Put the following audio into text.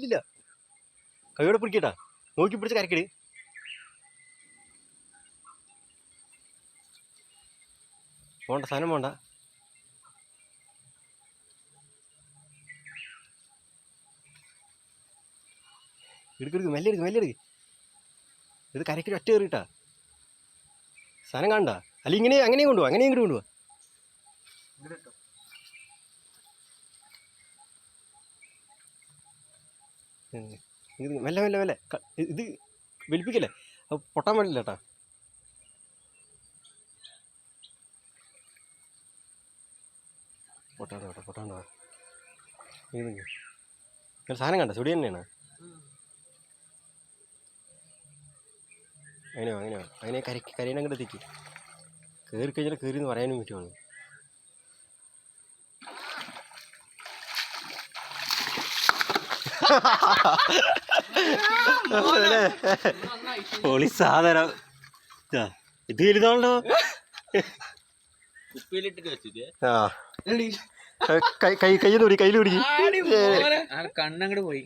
ഇല്ല കൈയോടെ പിടിക്കട്ടാ നോക്കി പിടിച്ച് കരക്കിട് പോണ്ട സാധനം പോണ്ട എടുക്കെടുക്ക് മെല്ലെ എടുക്ക് ഇത് കരക്കിൽ ഒറ്റ കയറിയിട്ടാ സാധനം കാണണ്ട അല്ല ഇങ്ങനെ അങ്ങനെയും കൊണ്ടുപോവാ അങ്ങനെയും ഇങ്ങോട്ട് കൊണ്ടുപോവാ മെല്ലെ മെല്ലെ മെല്ലെ ഇത് വലിപ്പിക്കല്ലേ അത് പൊട്ടാൻ പാടില്ല കേട്ടാ പൊട്ടാണ്ടോ ഇത് സാധനം കണ്ട സുടി തന്നെയാണ് അങ്ങനെയോ അങ്ങനെ കരീനെ അങ്ങോട്ട് എത്തിക്ക് കയറി കഴിഞ്ഞാൽ കയറി എന്ന് പറയാനും പറ്റുവാണ് പൊളി സാധനം ഇത് വലുതാണല്ലോ ആ കയ്യിൽ പിടിക്കും കണ്ണങ്ങോട്ട് പോയി